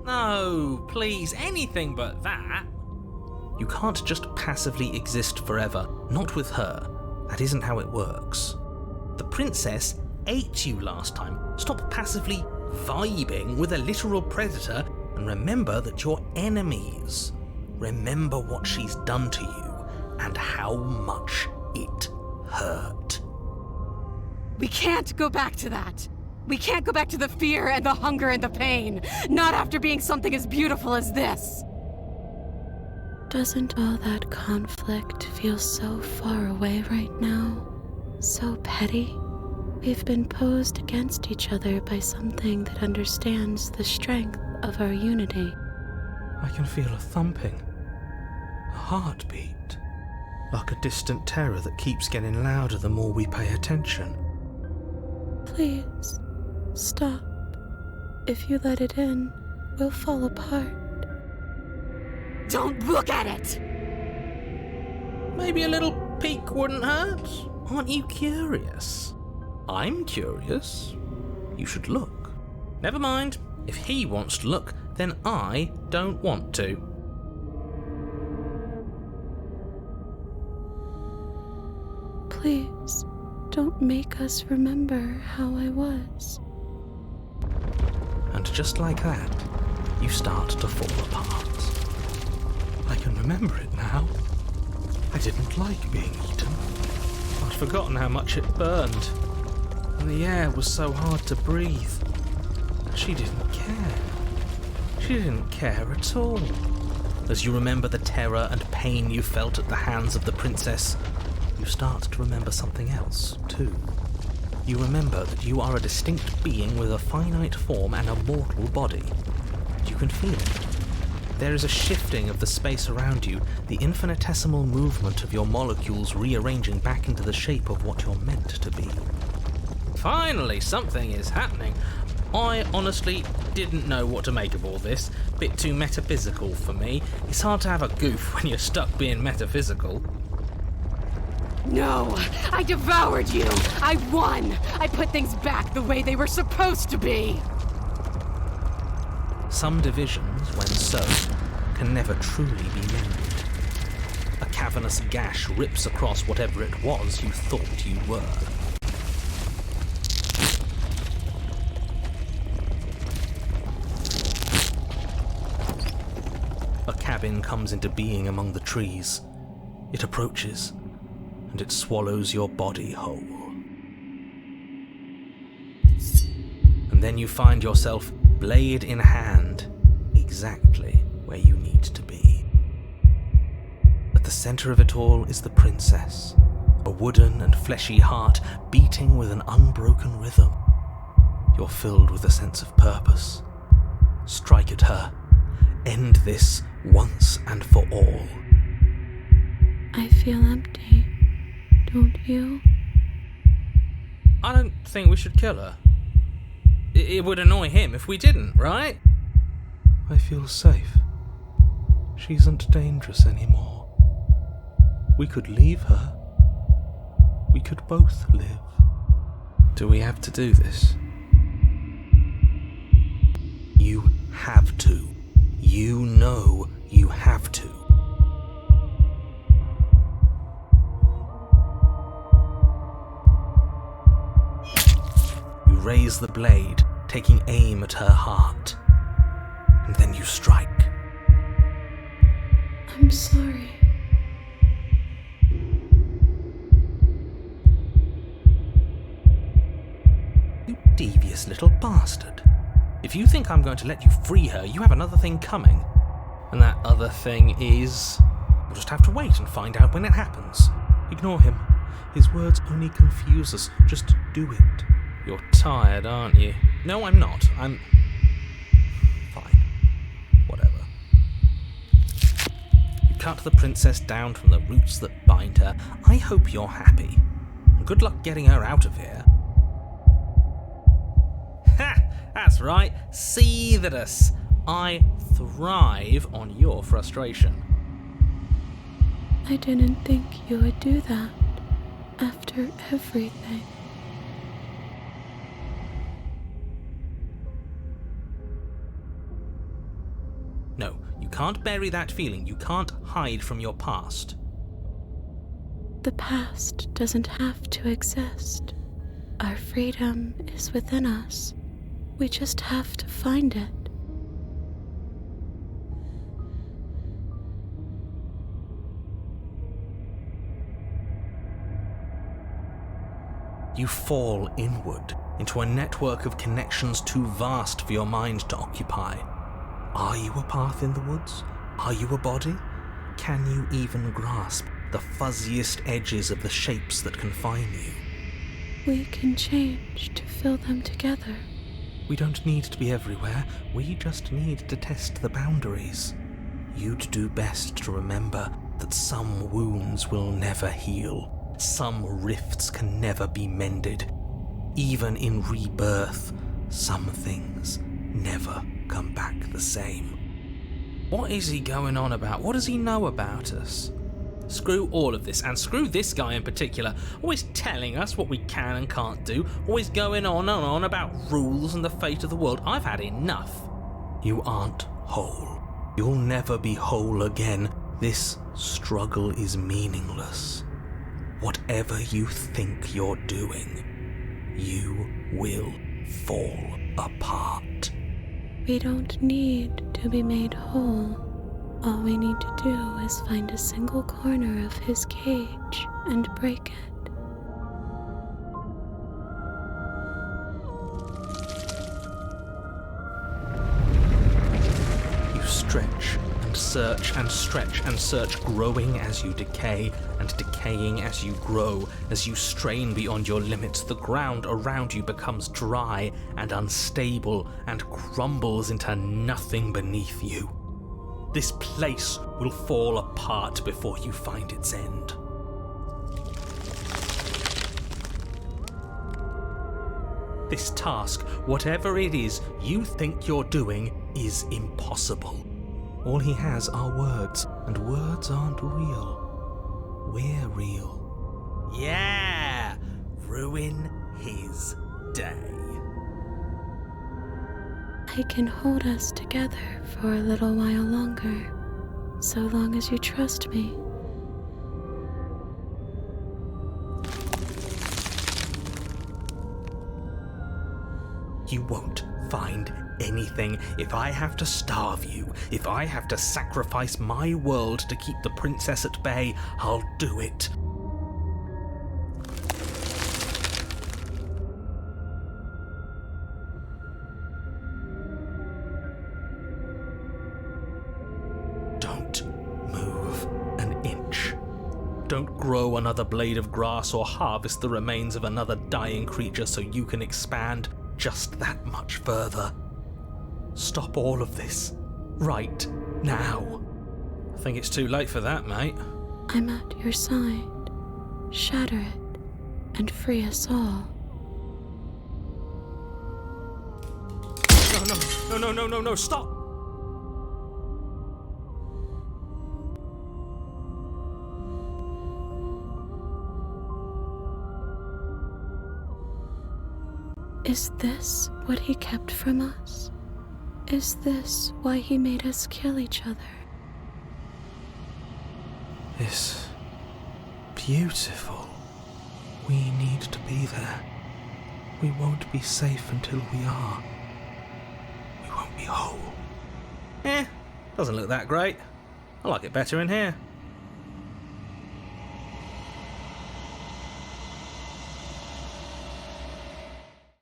No, please, anything but that. You can't just passively exist forever. Not with her. That isn't how it works. The princess ate you last time. Stop passively vibing with a literal predator and remember that you're enemies. Remember what she's done to you and how much it hurt. We can't go back to that. We can't go back to the fear and the hunger and the pain. Not after being something as beautiful as this. Doesn't all that conflict feel so far away right now? So petty? We've been posed against each other by something that understands the strength of our unity. I can feel a thumping, a heartbeat, like a distant terror that keeps getting louder the more we pay attention. Please, stop. If you let it in, we'll fall apart. Don't look at it! Maybe a little peek wouldn't hurt. Aren't you curious? I'm curious. You should look. Never mind. If he wants to look, then I don't want to. Please, don't make us remember how I was. And just like that, you start to fall apart. I can remember it now. I didn't like being eaten. I'd forgotten how much it burned. And the air was so hard to breathe. And she didn't care. She didn't care at all. As you remember the terror and pain you felt at the hands of the princess, you start to remember something else, too. You remember that you are a distinct being with a finite form and a mortal body. You can feel it. There is a shifting of the space around you, the infinitesimal movement of your molecules rearranging back into the shape of what you're meant to be. Finally, something is happening. I honestly didn't know what to make of all this. Bit too metaphysical for me. It's hard to have a goof when you're stuck being metaphysical. No, I devoured you. I won. I put things back the way they were supposed to be. Some divisions, when sown, can never truly be mended. A cavernous gash rips across whatever it was you thought you were. A cabin comes into being among the trees. It approaches, and it swallows your body whole. And then you find yourself blade in hand, exactly where you need to be. At the center of it all is the princess, a wooden and fleshy heart beating with an unbroken rhythm. You're filled with a sense of purpose. Strike at her. End this once and for all. I feel empty, don't you? I don't think we should kill her. It would annoy him if we didn't, right? I feel safe. She isn't dangerous anymore. We could leave her. We could both live. Do we have to do this? You have to. You know you have to. You raise the blade, taking aim at her heart. And then you strike. I'm sorry. You devious little bastard. If you think I'm going to let you free her, you have another thing coming. And that other thing is... We'll just have to wait and find out when it happens. Ignore him. His words only confuse us. Just do it. You're tired, aren't you? No, I'm not. I'm... fine. Whatever. You cut the princess down from the roots that bind her. I hope you're happy. And good luck getting her out of here. Ha! That's right. Seethe at us. I thrive on your frustration. I didn't think you would do that after everything. You can't bury that feeling. You can't hide from your past. The past doesn't have to exist. Our freedom is within us. We just have to find it. You fall inward into a network of connections too vast for your mind to occupy. Are you a path in the woods? Are you a body? Can you even grasp the fuzziest edges of the shapes that confine you? We can change to fill them together. We don't need to be everywhere. We just need to test the boundaries. You'd do best to remember that some wounds will never heal. Some rifts can never be mended. Even in rebirth, some things never come back the same. What is he going on about? What does he know about us? Screw all of this, and screw this guy in particular, always telling us what we can and can't do, always going on and on about rules and the fate of the world. I've had enough. You aren't whole. You'll never be whole again. This struggle is meaningless. Whatever you think you're doing, you will fall apart. We don't need to be made whole. All we need to do is find a single corner of his cage and break it. You stretch and search and stretch and search, growing as you decay and decaying as you grow. As you strain beyond your limits, the ground around you becomes dry and unstable and crumbles into nothing beneath you. This place will fall apart before you find its end. This task, whatever it is you think you're doing, is impossible. All he has are words, and words aren't real. We're real. Yeah! Ruin his day. I can hold us together for a little while longer, so long as you trust me. You won't find anything. If I have to starve you, if I have to sacrifice my world to keep the princess at bay, I'll do it. Don't move an inch. Don't grow another blade of grass or harvest the remains of another dying creature so you can expand just that much further. Stop all of this right now. I think it's too late for that, mate. I'm at your side. Shatter it and free us all. No, stop! Is this what he kept from us? Is this why he made us kill each other? It's beautiful. We need to be there. We won't be safe until we are. We won't be whole. Doesn't look that great. I like it better in here.